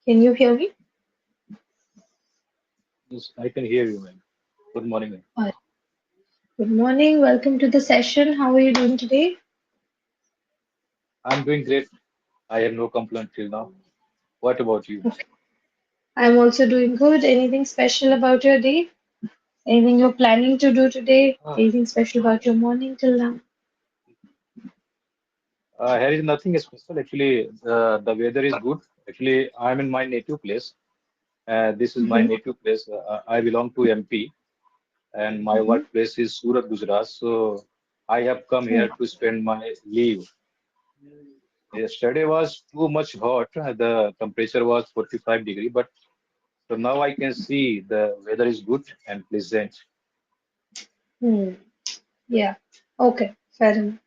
Can you hear me? Yes, I can hear you, man. Good morning, man. All right. Good morning. Welcome to the session. How are you doing today? I'm doing great. I have no complaint till now. What about you? Okay. I'm also doing good. Anything special about your day? Anything you're planning to do today? Ah, Anything special about your morning till now? here is nothing special. Actually, the weather is good. Actually, I'm in my native place. This is my Hmm. native place. I belong to MP, and my Hmm. workplace is Surat, Gujarat. So I have come here to spend my leave. Yesterday was too much hot. The temperature was 45 degree, but so now I can see the weather is good and pleasant. Hmm. Yeah. Okay. Fair enough.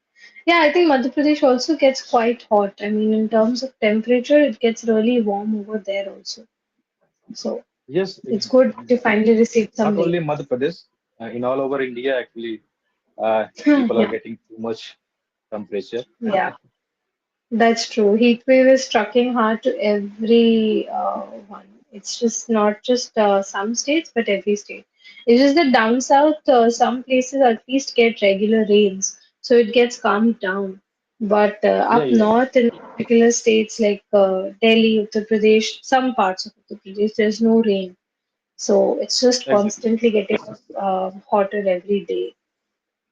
Yeah, I think Madhya Pradesh also gets quite hot. I mean, in terms of temperature, it gets really warm over there also. So Yes, it's good to finally receive some not rain. only Madhya Pradesh, in all over India, actually, people are Yeah. getting too much temperature. Yeah. That's true. Heat wave is striking hard to every one. It's just not just some states, but every state. It's just that down south, some places at least get regular rains, so it gets calmed down. But Yeah, up yeah, north in particular states like Delhi, Uttar Pradesh, some parts of Uttar Pradesh, there's no rain. So it's just exactly. constantly getting hotter every day.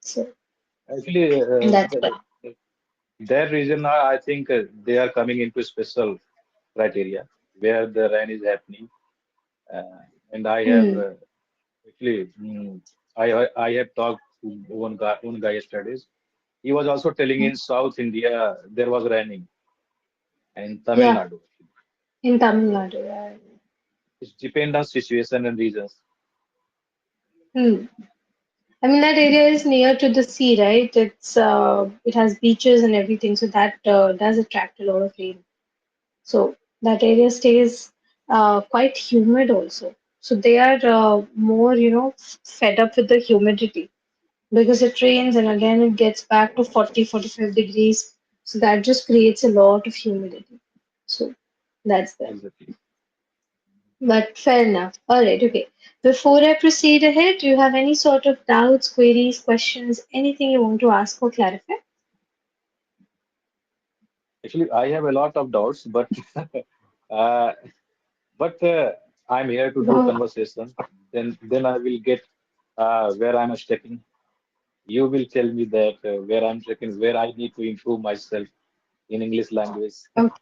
So Actually, that's why. their region, I think they are coming into special criteria where the rain is happening. Uh, and I have Hmm. actually, I have talked to one guy yesterday. He was also telling in South India there was raining and Tamil Yeah, Nadu. in Tamil Nadu. Yeah. It depends on situation and regions. Hmm. I mean, that area is near to the sea, right? It has beaches and everything, so that does attract a lot of rain. So that area stays quite humid also. So they are more, fed up with the humidity because it rains and again it gets back to 40, 45 degrees. So that just creates a lot of humidity. So that's there. Exactly. But fair enough. All right, okay. Before I proceed ahead, do you have any sort of doubts, queries, questions, anything you want to ask or clarify? Actually, I have a lot of doubts, but uh, I'm here to do Go. conversation. Then I will get where I'm stepping. You will tell me that where I'm stepping, where I need to improve myself in English language. Okay.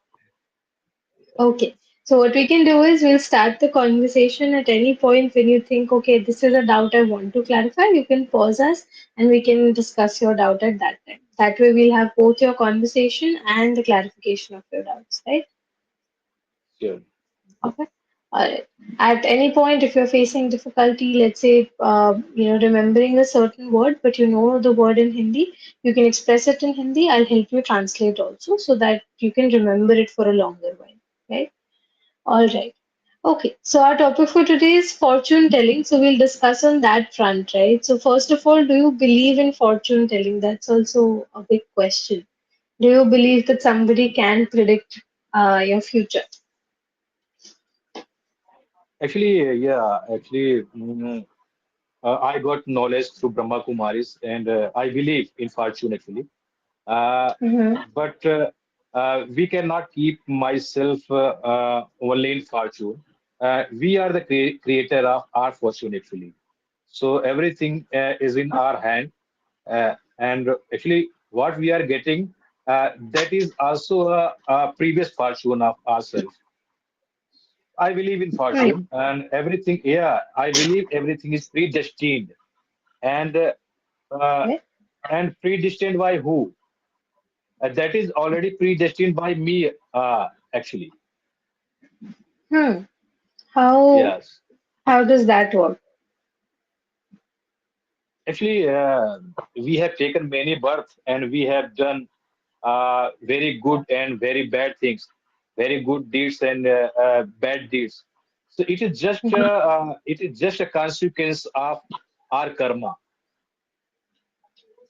Okay. So what we can do is we'll start the conversation at any point when you think, okay, this is a doubt I want to clarify. You can pause us and we can discuss your doubt at that time. That way we'll have both your conversation and the clarification of your doubts, right? Sure, Okay. All right. At any point, if you're facing difficulty, let's say, remembering a certain word, but you know the word in Hindi, you can express it in Hindi. I'll help you translate also so that you can remember it for a longer while. Right? All right. Okay. So our topic for today is fortune telling. So we'll discuss on that front, right? So first of all, do you believe in fortune telling? That's also a big question. Do you believe that somebody can predict your future? actually, yeah, actually, I got knowledge through Brahma Kumaris, and I believe in fortune actually. Uh, Mm-hmm. but we cannot keep myself only in fortune. We are the creator of our fortune actually. So everything is in our hand, and actually what we are getting, that is also a previous fortune of ourselves. I believe in Right. fortune and everything. Yeah, I believe everything is predestined and uh, Okay. and predestined by who? That is already predestined by me, actually. Hmm. How Yes. how does that work? Actually, we have taken many births and we have done very good and very bad things, very good deeds and bad deeds. So it is just a consequence of our karma.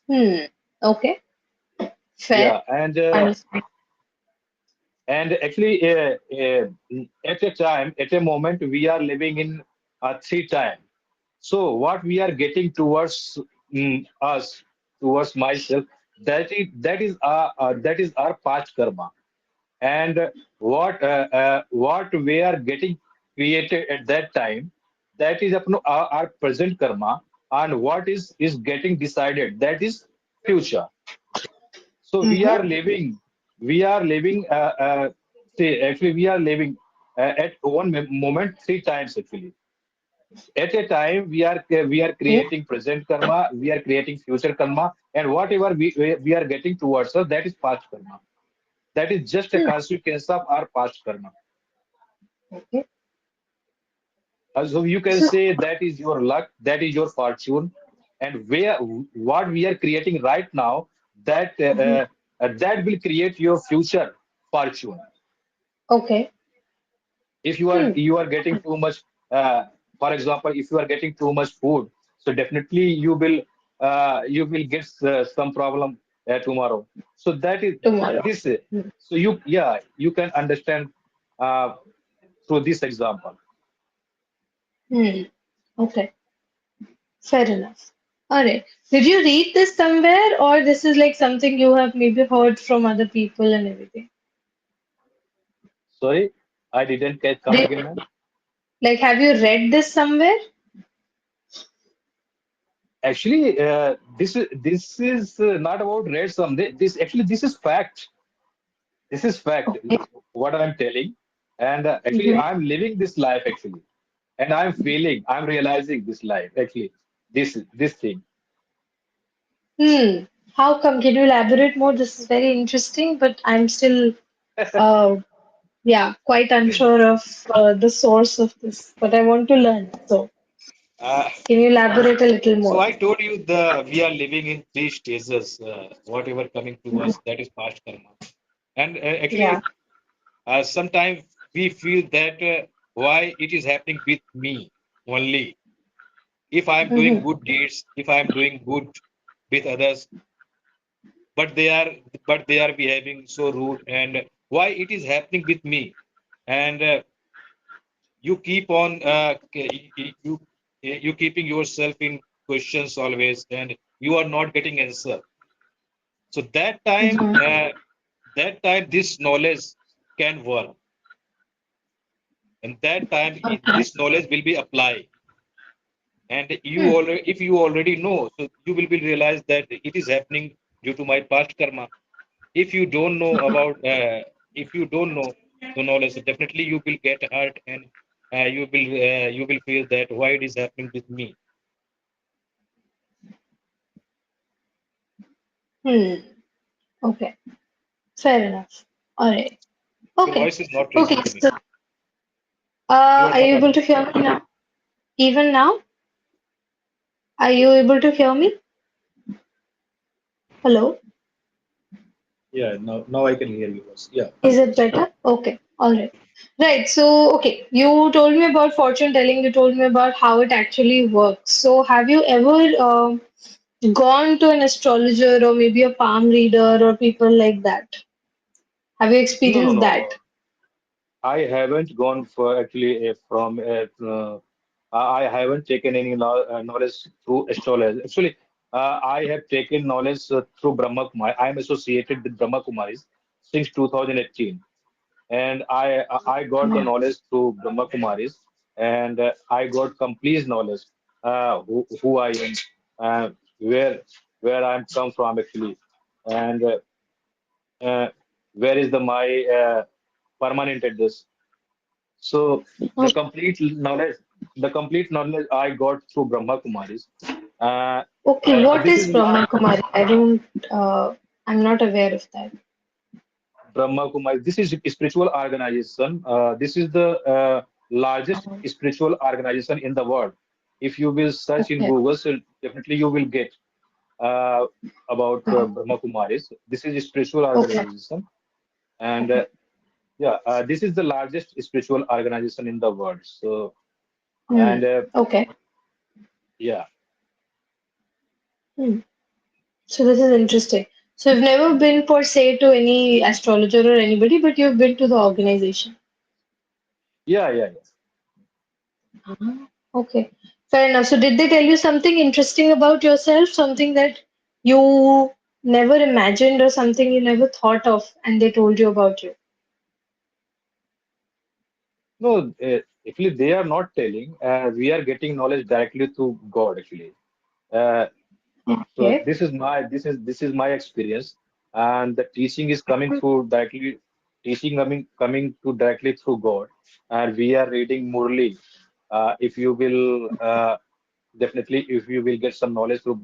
Hmm. Okay. Fair. Yeah, Understand. and actually, at a time, at a moment, we are living in a three time. So what we are getting towards us, towards myself, that is our past karma, and what we are getting created at that time, that is our present karma, and what is getting decided, that is future. So Mm-hmm. we are living. Say, actually, we are living at one moment three times actually. At a time, we are Okay. creating present karma, we are creating future karma, and whatever we are getting towards us, that is past karma. That is just a Hmm. consequence of our past karma. Okay. So you can So, say that is your luck, that is your fortune, and where what we are creating right now, mhm. that will create your future fortune. Okay. If Hmm. you are getting too much, for example, if you are getting too much food, so definitely you will get some problem tomorrow. So that is Tomorrow. this. Hmm. So you can understand uh, through this example. Hmm. Okay. Fair enough. All right. Did you read this somewhere, or this is like something you have maybe heard from other people and everything? Sorry, I didn't catch. Come Did, again, ma'am. like, have you read this somewhere? Actually, this is not about red someday. This is fact. This is fact. Okay. What I'm telling, and actually, Mm-hmm. I'm living this life actually, and I'm feeling, I'm realizing this life actually. This thing. Hmm. How come? Can you elaborate more? This is very interesting, but I'm still, uh, yeah, quite unsure of the source of this. But I want to learn. So, Uh, can you elaborate a little so more? I told you the we are living in three stages. Whatever coming to Mhm. us, that is past karma. And Yeah. actually, sometimes we feel that why it is happening with me only. If I'm doing Mm-hmm. good deeds, if I'm doing good with others, but they are behaving so rude, and why it is happening with me? And you keep on you keeping yourself in questions always, and you are not getting answer. So Mm-hmm. that time this knowledge can work, and that time Okay. this knowledge will be applied. And you Hmm. already, if you already know, so you will be realize that it is happening due to my past karma. If you don't know about if you don't know the knowledge, definitely you will get hurt, and you will feel that why it is happening with me. Hmm. Okay. Fair enough. All right. Your Okay. voice is not Okay. reaching to me. So, You are are not you able audible. to hear me now? Even now? Are you able to hear me? Hello? Yeah, now I can hear you. Yeah. Is it better? Okay. All right. Right. So, okay. You told me about fortune telling. You told me about how it actually works. So, have you ever gone to an astrologer or maybe a palm reader or people like that? Have you No, no, experienced no. that? I haven't gone for actually I haven't taken any knowledge through astrology. Actually, I have taken knowledge through Brahma Kumari. I am associated with Brahma Kumaris since 2018, and I got the Mhm. knowledge through Brahma Kumaris, and I got complete knowledge who I am, where I am come from actually, and uh, where is the my permanent address. So the complete knowledge I got through Brahma Kumaris. Uh, Okay. What this is is Brahma Kumari? I don't. I'm not aware of that. Brahma Kumaris. This is a spiritual organization. This is the largest spiritual organization in the world. If you will search in Okay. Google, so definitely you will get uh, about Uh, Brahma Kumaris. This is a spiritual okay. organization, and Okay. Yeah, this is the largest spiritual organization in the world. So, Hmm. and Okay. yeah, Hmm. So this is interesting. So you've never been per se to any astrologer or anybody, but you've been to the organization. yeah. Ah, okay. Fair enough. So did they tell you something interesting about yourself, something that you never imagined or something you never thought of, and they told you about you? No, actually, they are not telling. We are getting knowledge directly to God, actually. Uh, so Okay. this is my experience, and the teaching is coming through directly, teaching coming to directly through God, and we are reading Murli. If you will definitely, if you will get some knowledge through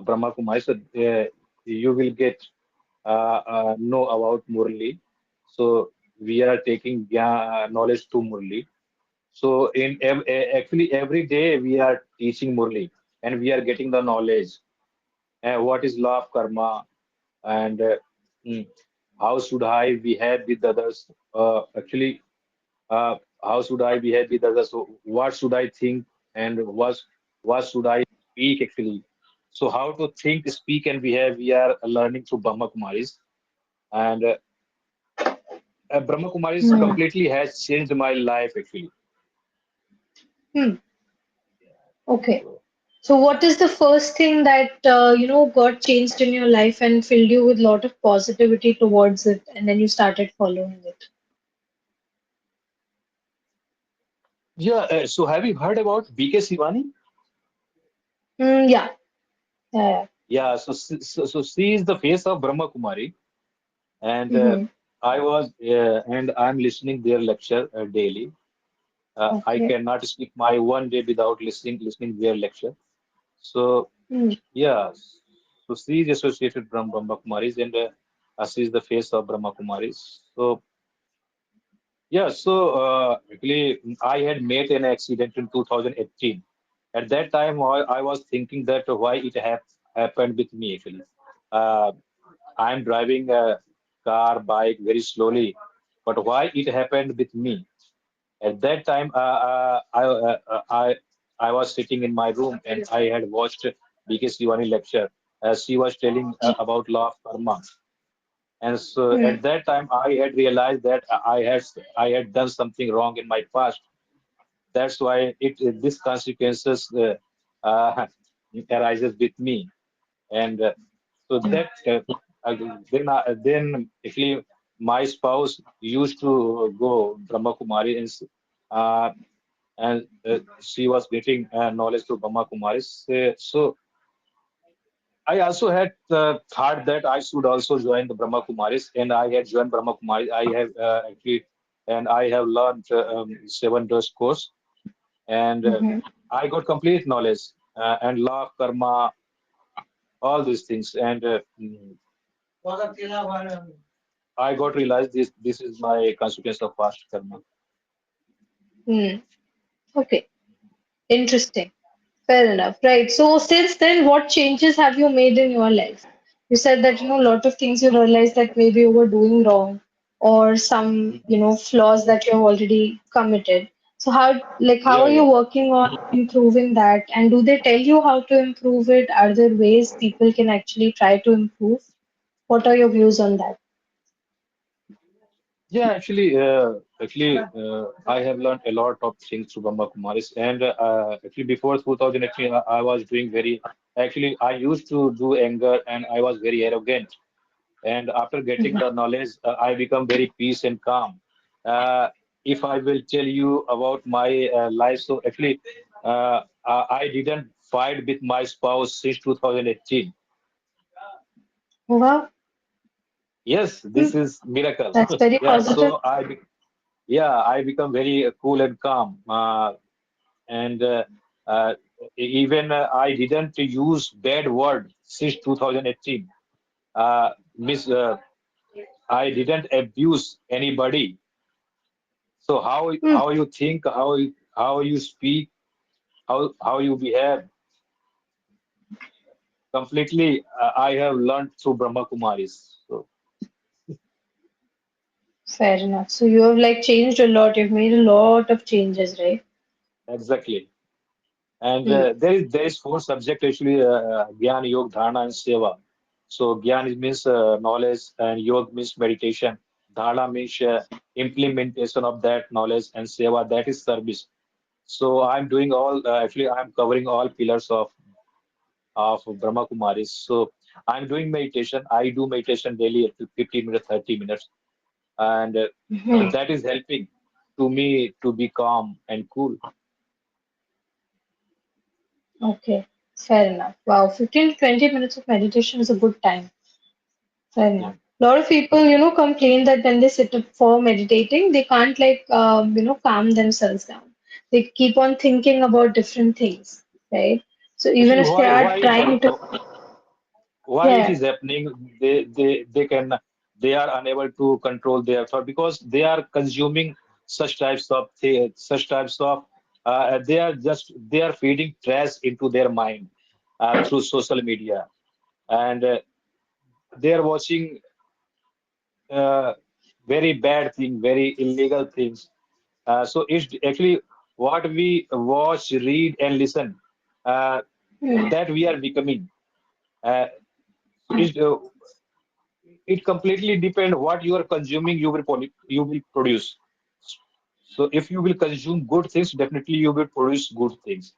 Brahma Kumari, so you will get know about Murli. So we are taking knowledge to Murli. So actually every day we are teaching Murli, and we are getting the knowledge. What is law of karma, and mm, how should I behave with others? How should I behave with others? So what should I think, and what should I speak actually? So how to think, speak, and behave, we are learning through Brahma Kumaris, and Brahma Kumaris Hmm. completely has changed my life actually. Hmm. Okay. So, So what is the first thing that got changed in your life and filled you with a lot of positivity towards it, and then you started following it? yeah. So have you heard about BK Sivani? Hmm. Yeah. Yeah. Yeah. So she is the face of Brahma Kumari, and Yeah. Hmm. and I'm listening their lecture daily. I Okay. cannot speak my one day without listening their lecture. So Hmm. yeah, so she is associated from Brahma Kumaris, and she is the face of Brahma Kumaris. So yeah, so actually I had met an accident in 2018. At that time, I was thinking that why it happened with me actually. Uh, I'm driving a car, bike very slowly, but why it happened with me? At that time, I was sitting in my room and I had watched BK Sivani lecture as she was telling about law of karma. And so Hmm. at that time, I had realized that I had done something wrong in my past. That's why this consequences uh, arises with me. And so Hmm. that then actually my spouse used to go Brahma Kumari, uh, and she was getting knowledge to Brahma Kumaris. So I also had thought that I should also join the Brahma Kumaris, and I had joined Brahma Kumaris. I have actually, and I have learned 7 days course, and Hmm. I got complete knowledge and law of karma, all these things, and I got realized this is my consequence of past karma. Hmm. Okay. Interesting. Fair enough. Right. So since then, what changes have you made in your life? You said that, a lot of things you realized that maybe you were doing wrong or some, Mhm. flaws that you have already committed. So how Yeah, are you yeah. working on improving that? And do they tell you how to improve it? Are there ways people can actually try to improve? What are your views on that? Yeah, I have learned a lot of things through Brahma Kumaris, and actually before 2018, I was doing very. Actually, I used to do anger, and I was very arrogant. And after getting Mhm. the knowledge, I become very peace and calm. If I will tell you about my life, so actually, I didn't fight with my spouse since 2018. Wow. Yes, Hmm. this is miracle. That's very Yeah, positive. yeah, I become very cool and calm. And uh, even I didn't use bad word since 2018. Miss, I didn't abuse anybody. So Hmm. how you think, how you speak, how you behave, completely I have learned through Brahma Kumaris. So Fair enough. So you have like changed a lot. You've made a lot of changes, right? Exactly. And Hmm. there is four subject actually, Gyan, Yog, Dharana, and Seva. So Gyan means knowledge, and Yog means meditation. Dharana means implementation of that knowledge, and Seva, that is service. So I'm doing all actually I'm covering all pillars of Brahma Kumaris. So I'm doing meditation. I do meditation daily at 15 minutes, 30 minutes, and Hmm. that is helping to me to be calm and cool. Okay. Fair enough. Wow, 15 to 20 minutes of meditation is a good time. Fair Yeah, enough. A lot of people, complain that when they sit up for meditating, they can't like, calm themselves down. They keep on thinking about different things, right? So even actually, if they are trying to, why it yeah, is happening? They are unable to control their thought because they are consuming such types of they are feeding trash into their mind through social media, and they are watching uh, very bad thing, very illegal things. So it's actually what we watch, read, and listen uh, hmm, that we are becoming. Uh, so it completely depends what you are consuming, you will produce. So if you will consume good things, definitely you will produce good things.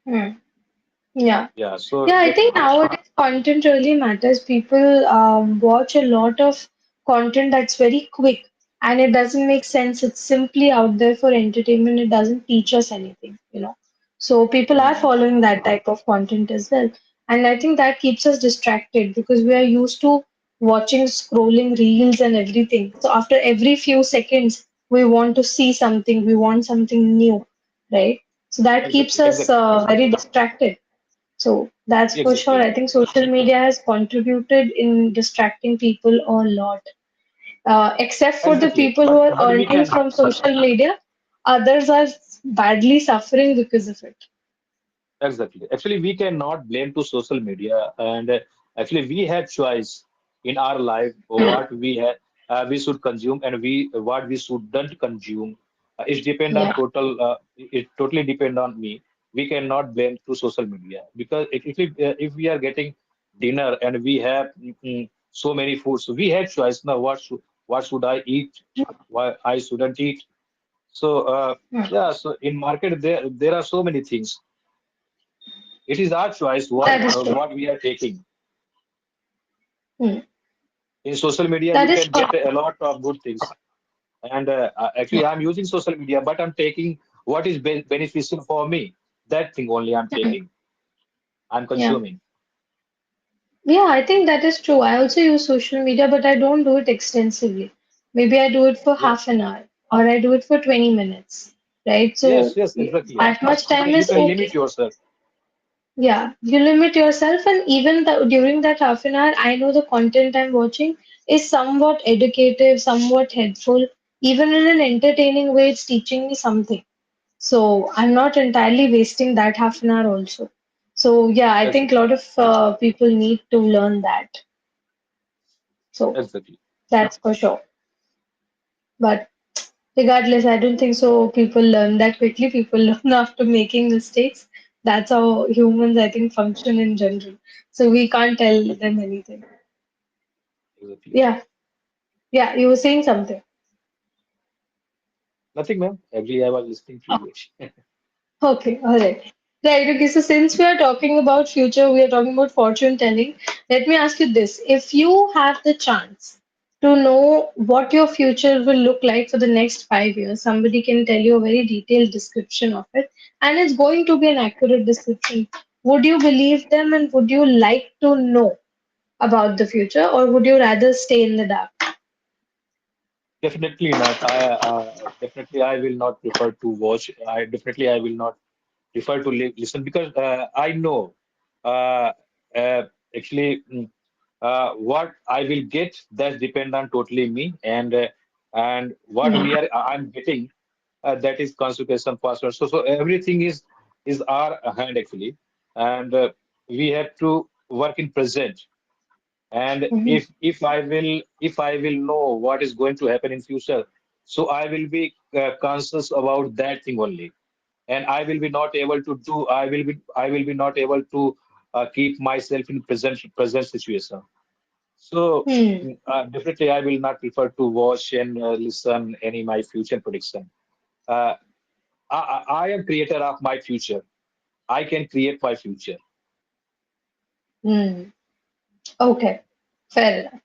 hmm, yeah. Yeah. So Yeah, I that think nowadays content really matters. People watch a lot of content that's very quick and it doesn't make sense. It's simply out there for entertainment. It doesn't teach us anything. So people are Mhm. following that type of content as well. And I think that keeps us distracted because we are used to watching scrolling reels and everything. So after every few seconds, we want to see something, we want something new, right? So that keeps Exactly, us exactly, very distracted. So that's for sure. exactly, I think social media has contributed in distracting people a lot. Except for the exactly. people who are But we earning can. from social media, others are badly suffering because of it. Exactly. Actually, we cannot blame to social media, and actually, we have choice in our life what we should consume and we what we shouldn't consume. It depend on Yeah. total. It totally depend on me. We cannot blame to social media because if we are getting dinner and we have so many foods, so we have choice now. What should I eat? Why I shouldn't eat? So Hmm. yeah. So in market there are so many things. It is our choice That is true. what we are taking. Hmm. In social media, That we is can true. get a lot of good things. And actually, I'm using social media, but I'm taking what is beneficial for me. That thing only I'm Hmm. taking. I'm Yeah. consuming. Yeah, I think that is true. I also use social media, but I don't do it extensively. Maybe I do it for Yeah. half an hour or I do it for 20 minutes, right? Yes. So Yes. Exactly. that much time You is can limit okay. yourself. Yeah, you limit yourself, and even during that half an hour, I know the content I'm watching is somewhat educative, somewhat helpful. Even in an entertaining way, it's teaching me something. So I'm not entirely wasting that half an hour also. So yeah, I think a Exactly. lot of people need to learn that. So Exactly. that's for sure. But regardless, I don't think so. People learn that quickly. People learn after making mistakes. That's how humans, I think, function in general. So we can't tell them anything. Exactly. Yeah, yeah, you were saying something. Nothing, ma'am. Actually, I was listening to Oh, you. okay, all right. Right, okay, so since we are talking about future, we are talking about fortune telling. Let me ask you this. If you have the chance to know what your future will look like for the next 5 years, somebody can tell you a very detailed description of it, and it's going to be an accurate description. Would you believe them and would you like to know about the future, or would you rather stay in the dark? Definitely not. Definitely I will not prefer to watch. I will not prefer to listen because I know uh, uh, actually what I will get that depend on totally me and what Hmm. I'm getting that is consequence password. So everything is our hand actually, and we have to work in present. And Hmm. if I will know what is going to happen in future, so I will be conscious about that thing only, and I will be not able to keep myself in present situation. So Hmm. definitely I will not prefer to watch and listen any my future prediction. Uh, I am creator of my future. I can create my future. Hmm. Okay. Fair enough.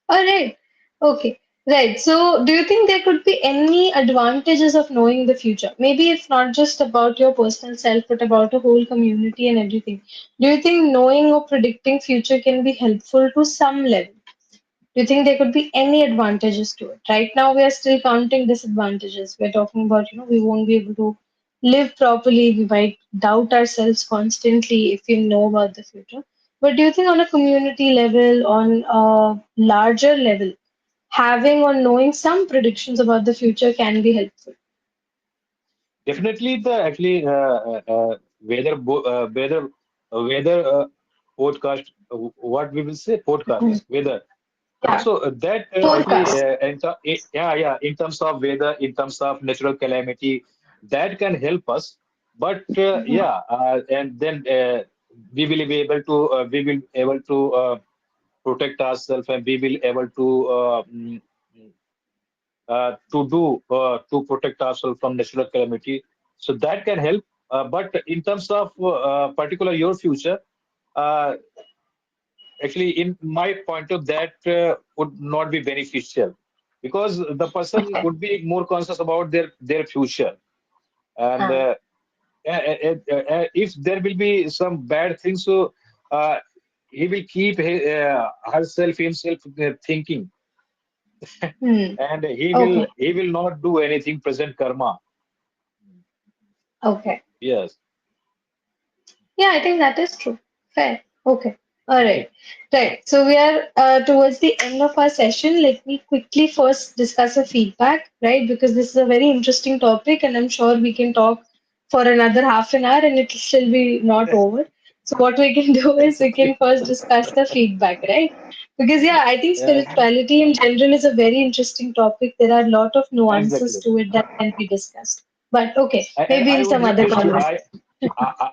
All right. Okay. Right. So, do you think there could be any advantages of knowing the future? Maybe it's not just about your personal self, but about a whole community and everything. Do you think knowing or predicting future can be helpful to some level? Do you think there could be any advantages to it? Right now, we are still counting disadvantages. We're talking about, we won't be able to live properly. We might doubt ourselves constantly if we know about the future. But do you think on a community level, on a larger level, having or knowing some predictions about the future can be helpful? Definitely the actually weather podcast, what we will say podcast Mhm. weather. Yeah, So that actually forecast. yeah, yeah, in terms of weather, in terms of natural calamity, that can help us. But Mhm. yeah, and then we will able to protect ourselves, and we will able to to protect ourselves from natural calamity. So that can help. But in terms of particular your future, uh, actually, in my point of that would not be beneficial, because the person Okay. would be more conscious about their future. And Ah. if there will be some bad things, so uh, he will keep herself himself thinking, Hmm. and he will Okay. he will not do anything present karma. Okay. Yes. Yeah, I think that is true. Fair. Okay. All right. Right. So we are towards the end of our session. Let me quickly first discuss a feedback, right? Because this is a very interesting topic, and I'm sure we can talk for another half an hour and it'll still be not over. So what we can do is we can first discuss the feedback, right? Because yeah, I think Yeah, spirituality in general is a very interesting topic. There are a lot of nuances exactly. to it that can be discussed. But okay, And maybe I in would some other request you, conversation.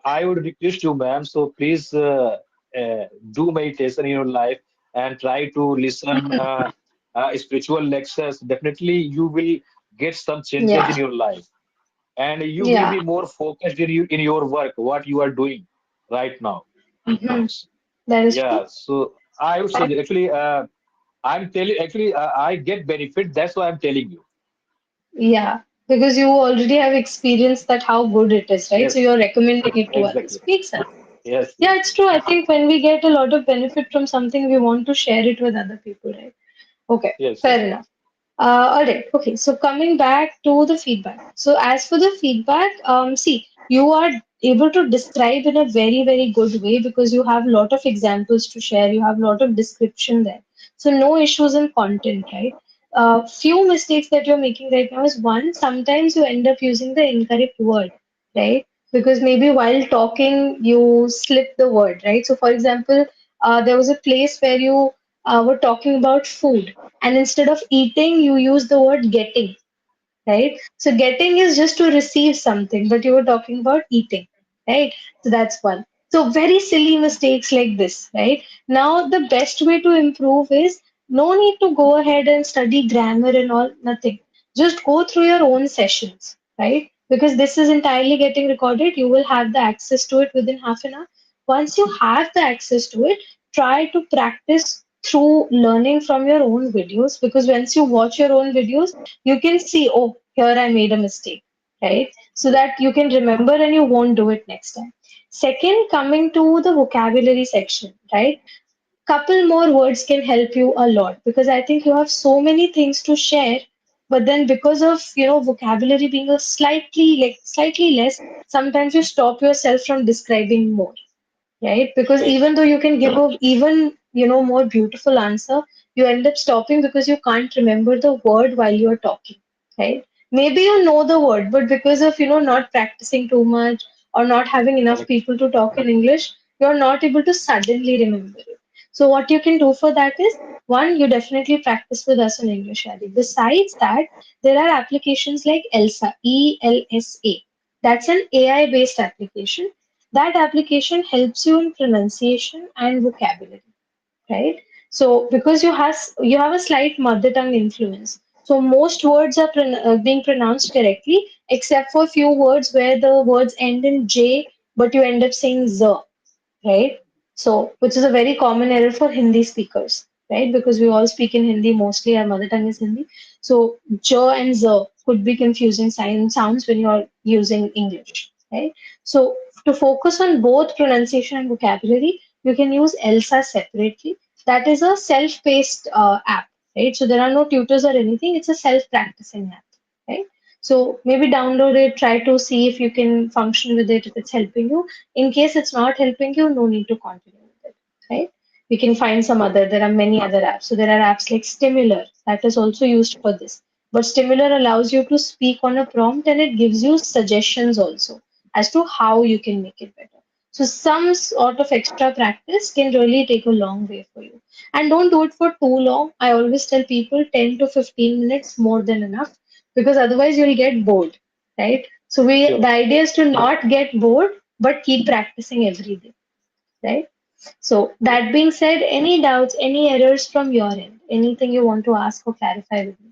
I would request you, ma'am. So please do meditation in your life and try to listen spiritual lectures. Definitely, you will get some changes in Yeah. your life, and you will Yeah. be more focused in your work, what you are doing right now. Mhm. That is true. Yeah. So I would say that actually, I'm telling. Actually, I get benefit. That's why I'm telling you. Yeah, because you already have experienced that how good it is, right? So Yes. you're recommending it to Exactly. others. Makes sense. Yes. Yeah, Yes. it's Yes. true. I think when we get a lot of benefit from something, we want to share it with other people, right? Okay, Yes. fair Yes. enough. All right. Okay. So coming back to the feedback. So as for the feedback, see, you are able to describe in a very, very good way because you have a lot of examples to share. You have a lot of description there. So no issues in content, right? Few mistakes that you're making right now is one, sometimes you end up using the incorrect word, right? Because maybe while talking, you slip the word, right? So for example, there was a place where you were talking about food and instead of eating you use the word getting, right? So getting is just to receive something, but you were talking about eating, right? So that's one. So very silly mistakes like this, right? Now the best way to improve is no need to go ahead and study grammar and all, nothing. Just go through your own sessions, right? Because this is entirely getting recorded, you will have the access to it within half an hour. Once you have the access to it, try to practice through learning from your own videos because once you watch your own videos, you can see, oh, here I made a mistake, right? So Yes. that you can remember and you won't do it next time. Second, coming to the vocabulary section, right? Couple more words can help you a lot because I think you have so many things to share, but then because of vocabulary being a slightly less, sometimes you stop yourself from describing more, right? Because Yes. even though you can give a even more beautiful answer, you end up stopping because you can't remember the word while you're talking, right? Maybe you know the word, but because of not practicing too much or not having enough Correct. people to talk in English, you're not able to suddenly remember it. So what you can do for that is, one, you definitely practice with us in English, Adi. Besides that, there are applications like ELSA, ELSA. That's an AI-based application. That application helps you in pronunciation and vocabulary, right? So because you have a slight mother tongue influence, so most words are being pronounced correctly, except for few words where the words end in J, but you end up saying Z, right? So, which is a very common error for Hindi speakers, right? Because we all speak in Hindi, mostly our mother tongue is Hindi. So, j and z could be confusing sounds when you're using English, right? So, to focus on both pronunciation and vocabulary, you can use ELSA separately. That is a self-paced app, right? So, there are no tutors or anything. It's a self-practicing app, right? So maybe download it, try to see if you can function with it, if it's helping you. In case it's not helping you, no need to continue with it, right? We can find some other, there are many other apps. So there are apps like Stimular that is also used for this. But Stimular allows you to speak on a prompt and it gives you suggestions also as to how you can make it better. So some sort of extra practice can really take a long way for you. And don't do it for too long. I always tell people 10 to 15 minutes more than enough because otherwise you'll get bored, right? So Sure. the idea is to not get bored, but keep practicing every day, right? So that being said, any doubts, any errors from your end, anything you want to ask or clarify with me?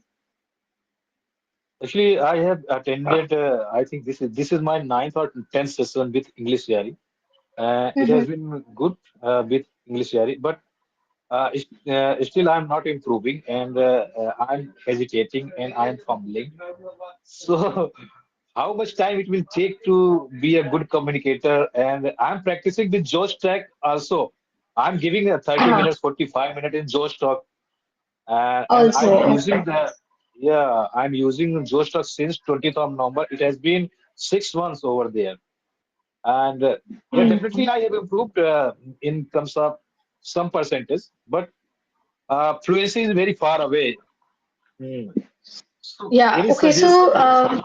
Actually, I have attended. I think this is my ninth or tenth session with English Diary. It Mm-hmm. has been good with English Diary, but still I'm not improving, and I'm hesitating and I'm fumbling. So, how much time it will take to be a good communicator? And I'm practicing with Josh Track also. I'm giving a 30 Uh-huh. minutes, 45 minutes in Josh Talk, and I'm Also, using yeah, I'm using Josh Talk since 20th of November. It has been 6 months over there. And yeah, definitely mm, I have improved in terms of some percentage, but fluency is very far away. Hmm. So, yeah. any Okay, so suggestion?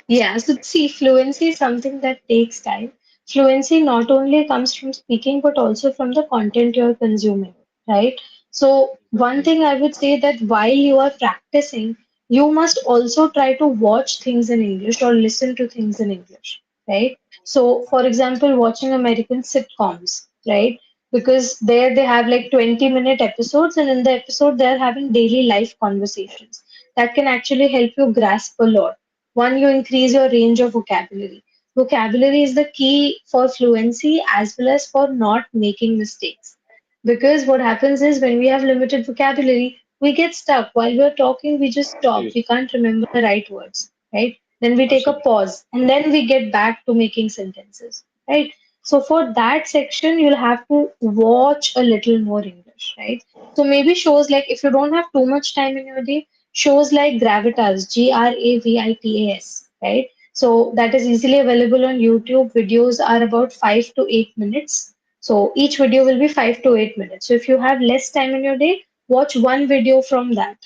yeah, so see, fluency is something that takes time. Fluency not only comes from speaking, but also from the content you're consuming, right? So, one Exactly. thing I would say that while you are practicing, you must also try to watch things in English or listen to things in English, right? So, for example, watching American sitcoms, right? Because there they have like 20-minute episodes, and in the episode, they're having daily life conversations that can actually help you grasp a lot. One, you increase your range of vocabulary. Vocabulary is the key for fluency as well as for not making mistakes. Because what happens is when we have limited vocabulary, we get stuck. While we're talking, we just stop. We Yes, can't remember the right words, right? Then we take a absolutely. pause and then we get back to making sentences, right? So for that section, you'll have to watch a little more English, right? So maybe shows like if you don't have too much time in your day, shows like Gravitas, Gravitas, right? So that is easily available on YouTube. Videos are about 5 to 8 minutes. So each video will be 5 to 8 minutes. So if you have less time in your day, watch one video from that,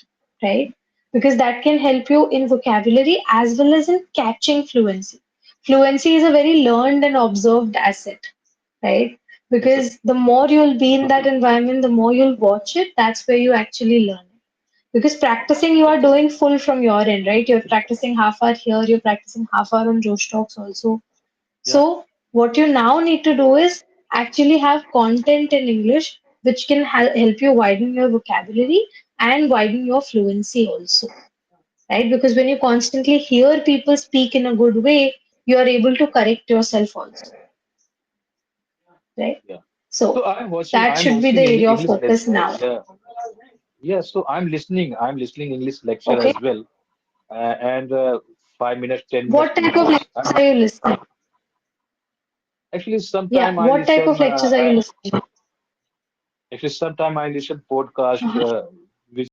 right? Because that can help you in vocabulary as well as in catching fluency. Fluency is a very learned and observed asset, right? Exactly. Because the more you'll be in that environment, the more you'll watch it, that's where you actually learn it. Because practicing, you are Yes. doing full from your end, right? You're practicing half hour here, you're practicing half hour on Josh Talks also. Yeah. So, what you now need to do is actually have content in English which can help you widen your vocabulary and widen your fluency also, right? Because when you constantly hear people speak in a good way, you are able to correct yourself also, right? Yeah. So So, I'm watching. that I'm should be watching the area of English. focus now. Yeah. Yeah. So I'm listening. I'm listening English lecture Okay. as well, and 5 minutes, 10 minutes What type of videos. lectures are you listening? Actually, Yeah, sometime I what type listen. of lectures are you listening? Actually, sometime I listen podcast. Uh-huh.